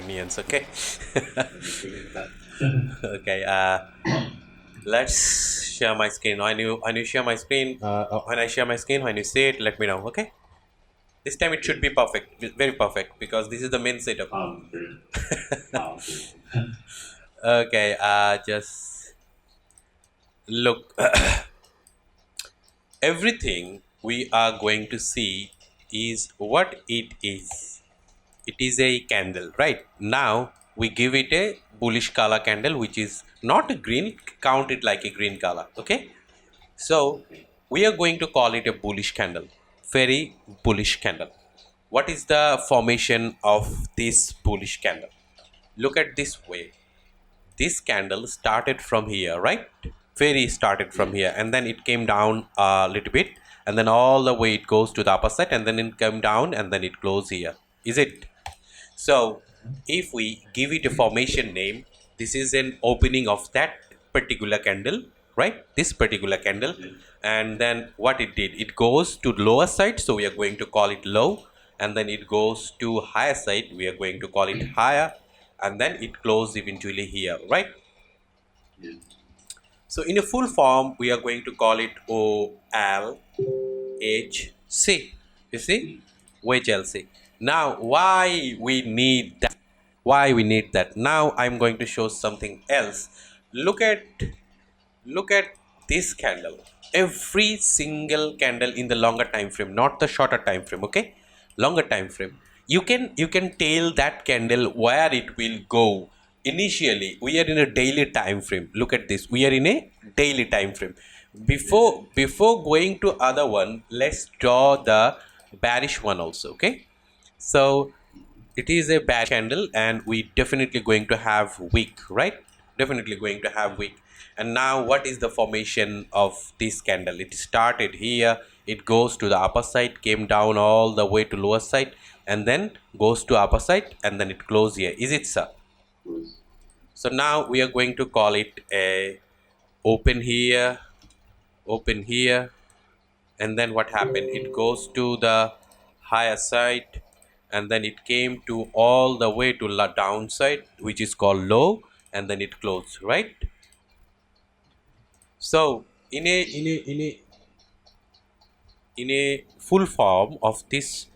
Onions, okay. Okay, let's share my screen. When you share my screen, when I share my screen, when you see it, let me know, okay. This time it should be perfect, very perfect, because this is the main setup. Okay. Okay. Okay, just look. Everything we are going to see is what it is. It is a candle, right? Now we give it a bullish color candle, which is not a green, count it like a green color, okay. So Okay. we are going to call it a bullish candle, very bullish candle. What is the formation of this bullish candle? Look at this way. This candle started from here, right? Very started from Yes. here, and then it came down a little bit, and then all the way it goes to the upper side, and then it came down, and then it closed here. Is it? So if we give it a formation name, this is an opening of that particular candle, right? This particular candle. Yes. And then what it did, it goes to lower side, so we are going to call it low. And then it goes to higher side, we are going to call it higher. And then it closed eventually here, right? Yes. So in a full form, we are going to call it OLHC. You see? Yes. OHLC. Now, why we need that? Why we need that? Now I'm going to show something else. Look at look at this candle. Every single candle in the longer time frame, not the shorter time frame, okay? Longer time frame. You can tell that candle where it will go. Initially, we are in a daily time frame. Look at this. We are in a daily time frame. Before going to other one, let's draw the bearish one also, okay? So it is a bad candle, and we definitely going to have wick, right? Definitely going to have wick. And now what is the formation of this candle? It started here, it goes to the upper side, came down all the way to lower side, and then goes to upper side, and then it closed here. Is it, sir? Yes. So now we are going to call it a open here, open here, and then what happened, it goes to the higher side, and then it came to all the way to the downside, which is called low, and then it closed, right? So in a full form of this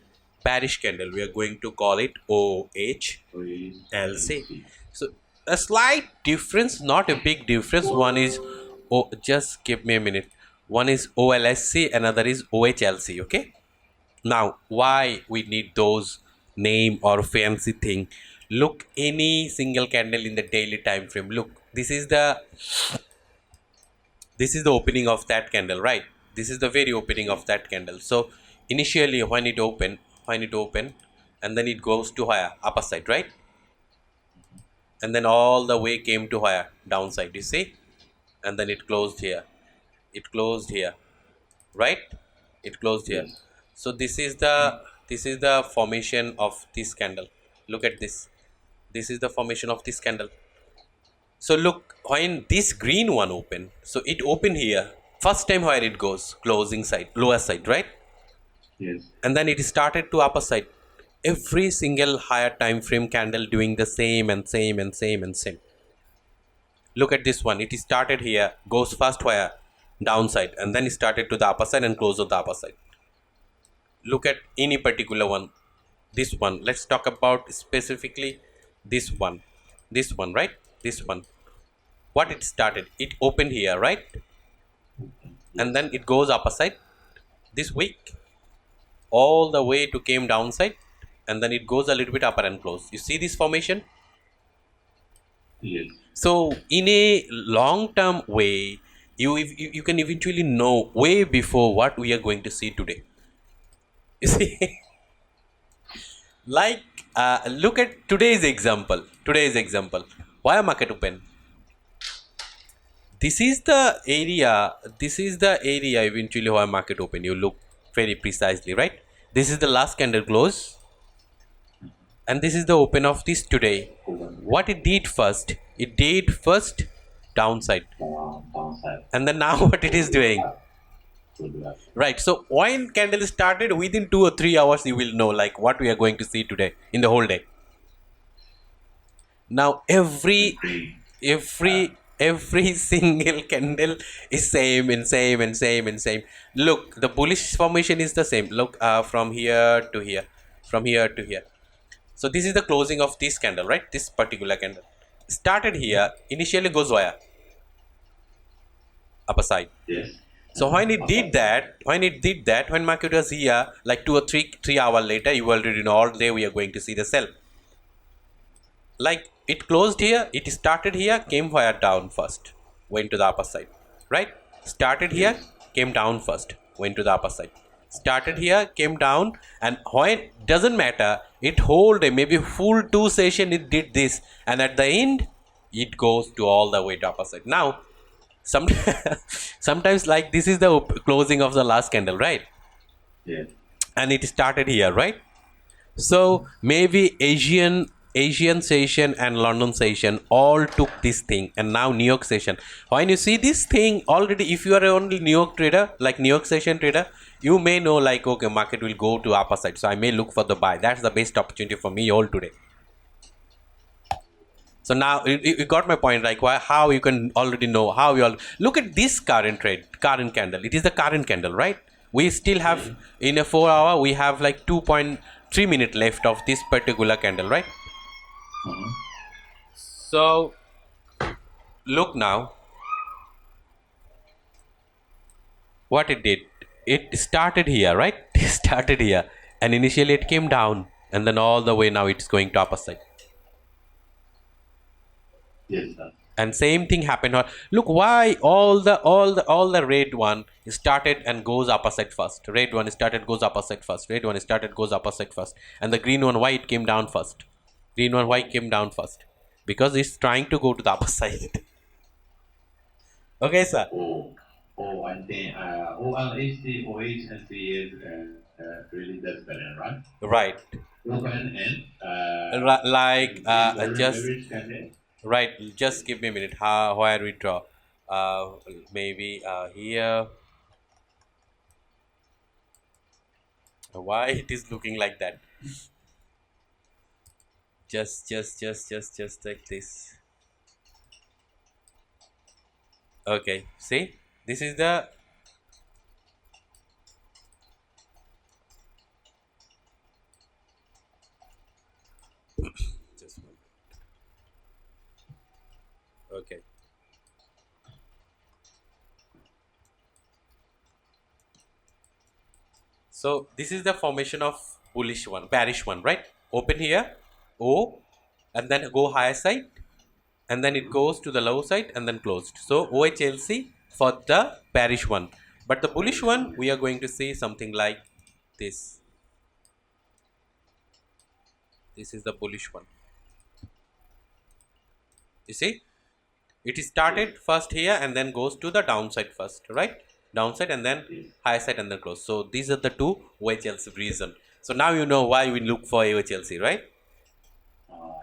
bearish candle, we are going to call it OHLC. Please. LC. So a slight difference, not a big difference. One is, oh, just give me a minute. One is OLSC, another is OHLC, okay. Now, why we need those name or fancy thing? Look, any single candle in the daily time frame. Look, this is the opening of that candle, right? This is the very opening of that candle. So initially, when it open, and then it goes to higher upper side, right? And then all the way came to higher downside. You see, and then it closed here. It closed here, right? It closed here. Yes. So this is the formation of this candle. Look at this. This is the formation of this candle. So look, when this green one open, so it open here first time, where it goes closing side, lower side, right? Yes. And then it started to upper side. Every single higher time frame candle doing the same and same and same and same. Look at this one. It started here, goes first where downside, and then it started to the upper side and close on the upper side. Look at any particular one. This one, let's talk about specifically this one, right? This one, what it started, it opened here, right? Okay. And Yes. then it goes upper side this week, all the way to came downside, and then it goes a little bit upper and close. You see this formation? Yes. So in a long term way, you can eventually know way before what we are going to see today. You see, like, look at today's example. Why market open? This is the area eventually why market open. You look very precisely, right? This is the last candle close, and this is the open of this today. Open. What it did first downside, Downside. and then now what it is doing, To the left. right? So when candle started, within 2 or 3 hours you will know like what we are going to see today in the whole day. Now Green. every single candle is same and same and same and same. Look, the bullish formation is the same. Look, from here to here, from here to here. So this is the closing of this candle, right? This particular candle started here, initially goes via upper side. Yes. So when it did Upper that, side. when market was here, like 2 or 3 hours later, you already know all day we are going to see the sell. Like it closed here, it started here, came via down first, went to the upper side, right? Started here, Yes. came down first, went to the upper side. Started here, came down, and when doesn't matter, it hold a maybe full 2 session it did this, and at the end, it goes to all the way to upper side. Now, some sometimes like this is the closing of the last candle, right? Yes. And it started here, right? So maybe Asian session and London session all took this thing, and now New York session. When you see this thing already, if you are only New York trader, like New York session trader, you may know like okay, market will go to upper side, so I may look for the buy. That's the best opportunity for me all today. So now you got my point, like why how you can already know how you all look at this current candle. It is the current candle, right? We still have in a 4 hour we have like 2.3 minutes left of this particular candle, right? Uh-huh. So look now what it did. It started here, right? It started here, and initially it came down, and then all the way now it's going to upper side. Yes, sir. And same thing happened here. Look why all the red one started and goes upper side first. Red one started goes upper side first. Red one started goes upper side first. And the green one why it came down first. Green one why it came down first. Because it's trying to go to the upper side. Okay, sir. I think OLHC, OH, and C is really desperate, right? Right. Open and Like just average candle. right. Just give me a minute. How where we draw? Maybe here. Why it is looking like that? Just like this. Okay, see, this is the just one. Okay, so this is the formation of bullish one, bearish one, right? Open here, O, and then go higher side, and then it goes to the low side and then closed. So OHLC for the bearish one, but the bullish one we are going to see something like this. This is the bullish one. You see, it Yes. started first here and then goes to the downside first, right? Downside and then Yes. high side and then close. So these are the two OHLC reason. So now you know why we look for OHLC, right?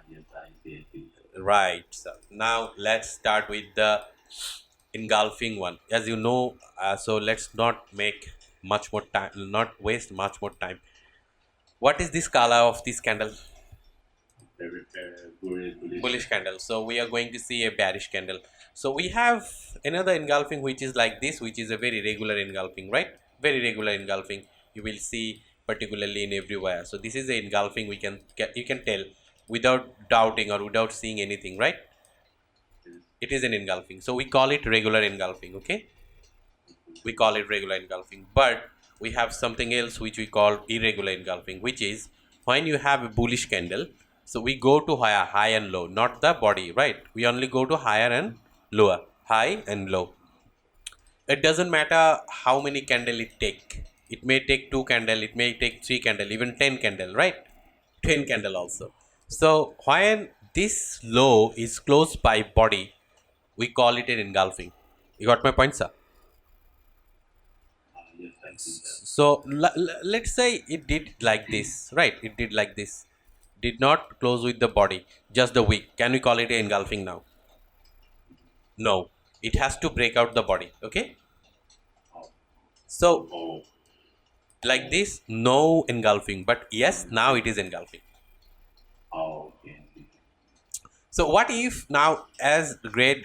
Yes, I see. Right. So now let's start with the engulfing one. As you know, so let's not make much more time, not waste much more time. What is this color of this candle? Very bullish. Bullish candle. So we are going to see a bearish candle. So we have another engulfing which is like this, which is a very regular engulfing, right? Very regular engulfing. You will see particularly in everywhere. So this is the engulfing we can you can tell without doubting or without seeing anything, right? Yes. It is an engulfing. So we call it regular engulfing, okay? We call it regular engulfing. But we have something else which we call irregular engulfing, which is when you have a bullish candle. So we go to higher, high and low, not the body, right? We only go to higher and lower, high and low. It doesn't matter how many candle it take. It may take 2 candle, it may take 3 candle, even 10 candle, right? 10 candle also. So when this low is closed by body, we call it an engulfing. You got my point, sir? Yes, I see that. So let's say it did like this, right? It did like this, did not close with the body, just the wick. Can we call it a engulfing now? No, it has to break out the body, okay? Oh, So oh, like this, no engulfing, but yes, now it is engulfing. oh, okay. So what if now, as red,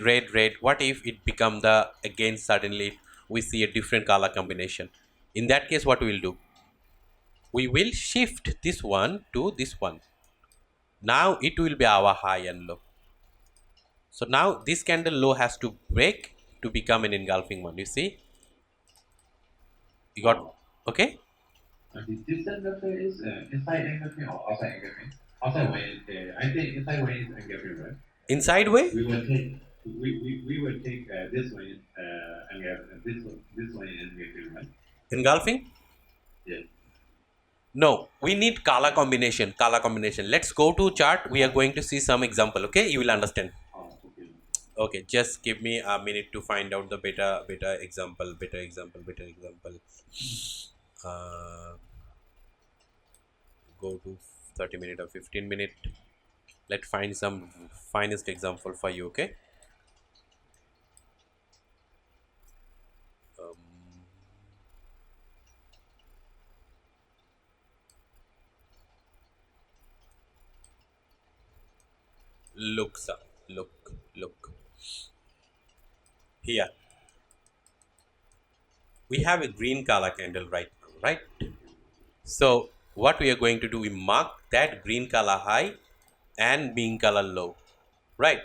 what if it become the, again suddenly we see a different color combination? In that case, what we will do, we will shift this one to this one. Now it will be our high and low. So now this candle low has to break to become an engulfing one. You see, you got, Oh, okay. this engulfing is inside engulfing or outside engulfing? Outside when I think inside when is engulfing, right? Inside way, We will take we will take this one engulfing this one engulfing, right? engulfing. Yes. No, we need color combination. Color combination. Let's go to chart. We are Oh, going to see some example. Okay, you will understand. oh, okay. Okay, just give me a minute to find out the better example. Better example. Uh, Go to 30 minute or 15 minute. Let's find some finest example for you. Okay. Um, look, sir. Look. Here we have a green color candle right now, right? So what we are going to do, we mark that green color high and green color low, right?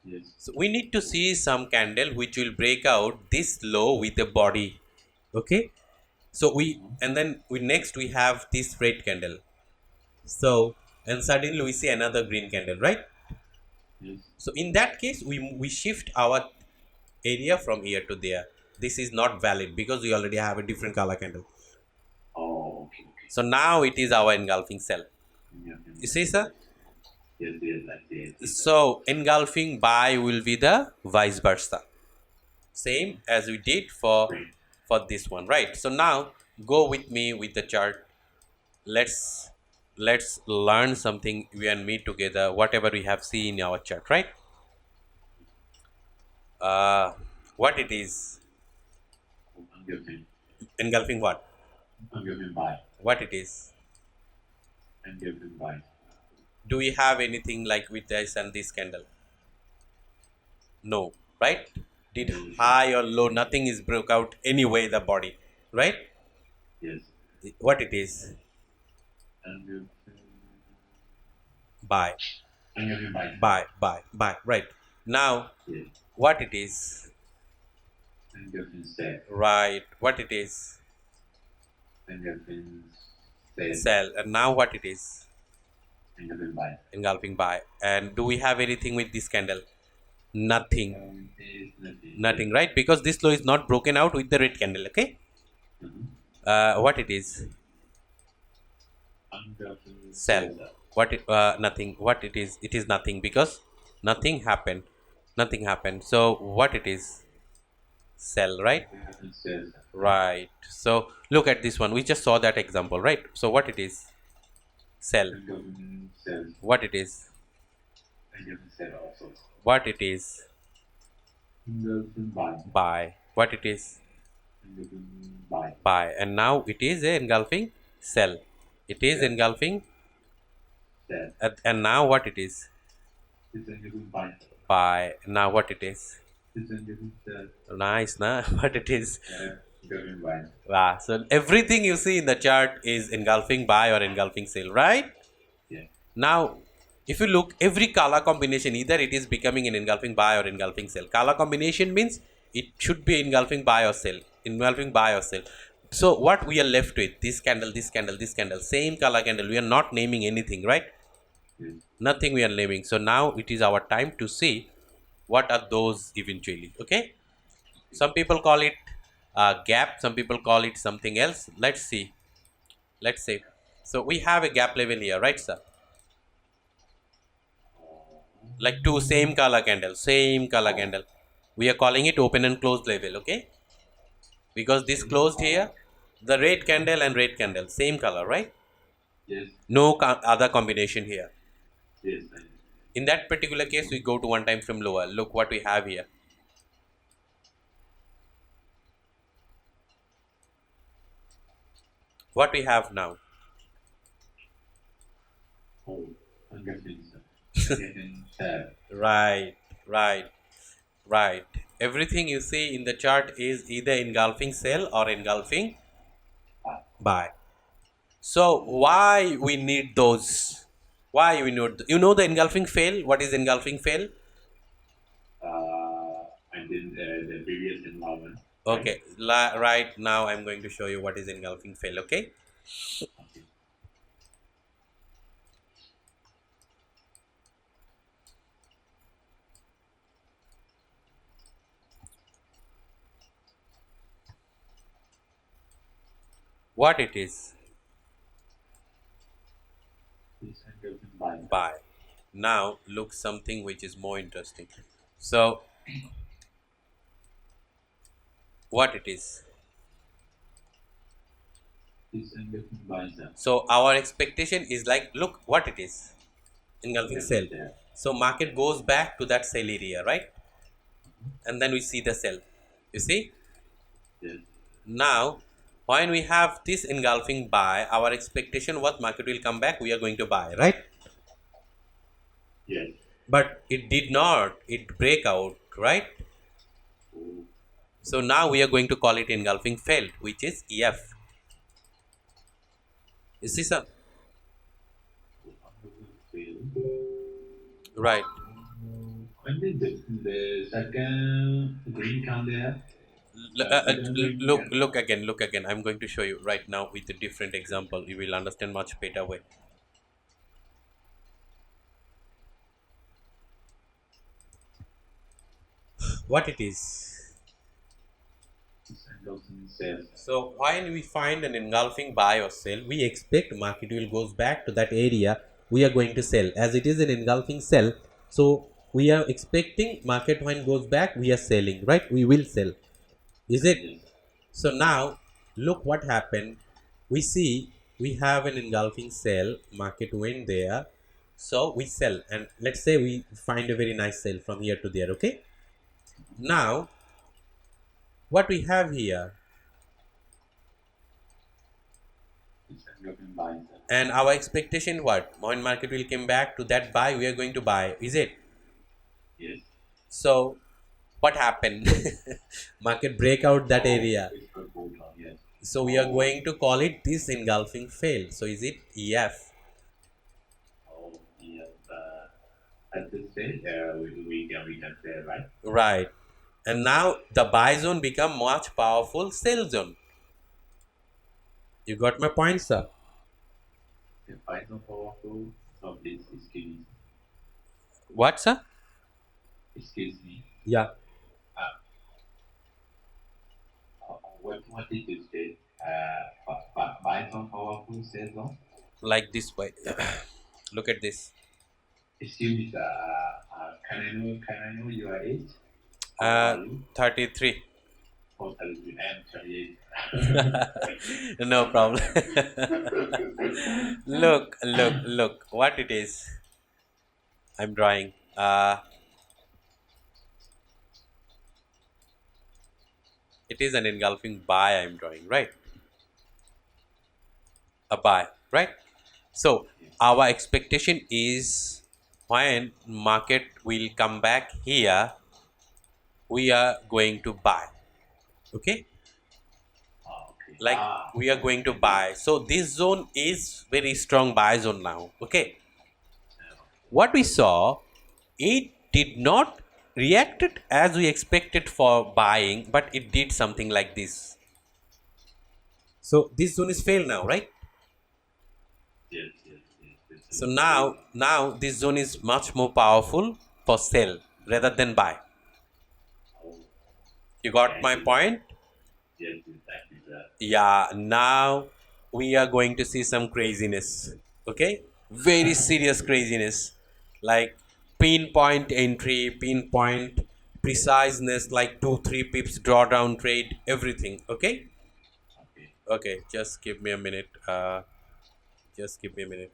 Yes. So we need to see some candle which will break out this low with a body. Okay. So we, Uh-huh. and then we next we have this red candle. So and suddenly we see another green candle, right? Yes. So in that case, we shift our area from here to there. This is not valid because we already have a different color candle. Oh, okay, okay. So now it is our engulfing cell. Engulfing, You yes, see, sir? yes, yes, I see that. So engulfing by will be the vice versa. Same as we did Great. for this one, right? So now go with me with the chart. Let's learn something, you and me together, whatever we have seen in our chart, right? Uh, what it is, Engulfing, engulfing what? engulfing by, What it is? engulfing by. Do we have anything like with this and this candle? No, right? Did No, high or low, nothing is broke out anyway the body, right? yes, What it is? engulfing, Buy, engulfing by. buy, right? Now Yes, what it is? engulfing set, Right, what it is? engulfing set, Sell. And now what it is? engulfing by. Engulfing buy. And do we have anything with this candle? Nothing. Is nothing. Yes. Nothing, right? Because this low is not broken out with the red candle. Okay. Mm-hmm. What it is? Engulfing Sell. set. What it? Nothing. What it is? It is nothing because nothing happened. Nothing happened. So what it is? Sell, right? Engulfing set. Right. So look at this one. We just saw that example, right? So what it is? Sell. Engulfing set. What it is? Engulfing set also. What it is? Engulfing by. Buy. What it is? Engulfing by. Buy. And now it is a engulfing sell. It is Set. engulfing. Set. And now what it is? It's engulfing by. Buy. Now what it is? It's engulfing set. Nice, na? What it is? Engulfing by. Wow. So everything you see in the chart is engulfing buy or engulfing sell, right? Yeah. Now, if you look, every color combination, either it is becoming an engulfing buy or engulfing sell. Color combination means it should be engulfing buy or sell. Engulfing buy or sell. So what we are left with, this candle, this candle, this candle, same color candle. We are not naming anything, right? Yes. Nothing we are naming. So now it is our time to see what are those eventually. Okay. Some people call it gap. Some people call it something else. Let's see. Let's say. So we have a gap level here, right, sir? Like two same color candle. We are calling it open and closed level, okay? Because this closed here, the red candle and red candle, same color, right? Yes. No other combination here. Yes. In that particular case, we go to one time from lower. Look what we have here. What we have now. Oh, engulfing set. getting sell. Right, right, right. Everything you see in the chart is either engulfing sell or engulfing buy. So why we need those? Why we need? You know the engulfing fail? What is engulfing fail? And then the previous environment, right? Okay, right now I'm going to show you what is engulfing fail. Okay, Okay. what it is? This engulfing buy. Buy. Now look something which is more interesting. So what it is? This engulfing buy sell. So our expectation is like, look what it is, engulfing Engulfing cell. sell. So market goes back to that cell area, right? And then we see the cell. You see? Yes. Now, when we have this engulfing buy, our expectation what market will come back, we are going to buy, right? Yes. But it did not. It break out, right? Oh, So now we are going to call it engulfing failed, which is EF. You see, sir? engulfing fail. Right. When did the second green come there? Second green Look, can. look again, look again. I'm going to show you right now with a different example. You will understand much better way. What it is. This engulfing sell. So when we find an engulfing buy or sell, we expect market will goes back to that area we are going to sell. As it is an engulfing sell, so we are expecting market when goes back, we are selling, right? We will sell. Is it? Yes. So now look what happened. We see we have an engulfing sell, market went there. So we sell and let's say we find a very nice sell from here to there, okay? Now what we have here, This engulfing buy sell. and our expectation what? When market will come back to that buy, we are going to buy, is it? Yes. So what happened? Market break out that Oh, area. it's got bolt on. Yes. So we are going to call it this engulfing fail. So is it EF? Oh, yes. At this stage, we can say, right? Right. And now the buy zone become much powerful sell zone. You got my point, sir? The Python powerful. So please What, sir? excuse me. Yeah. Uh, what did you say? Python powerful says no. Like this way. Look at this. Excuse me, sir. Can I know your age? How old Uh, are you? 33. Oh, 33. I'm 38. No problem. Look, look, look. What it is. I'm drawing. It is an engulfing buy I'm drawing, right? A buy, right? So Yes. our expectation is when market will come back here, we are going to buy. Okay, Okay. like we are going to buy. So this zone is very strong buy zone now. Okay, what we saw, it did not reacted as we expected for buying, but it did something like this. So this zone is failed now, right? Yes, yes, yes. So This is now this zone is much more powerful for sell rather than buy. oh, You okay. got I my see. point? Yes, exactly, sir. Yeah, now we are going to see some craziness. Okay? Very serious craziness. Like pinpoint entry, pinpoint preciseness, like 2 3 pips drawdown trade, everything. Okay? Okay. Okay, just give me a minute. Just give me a minute.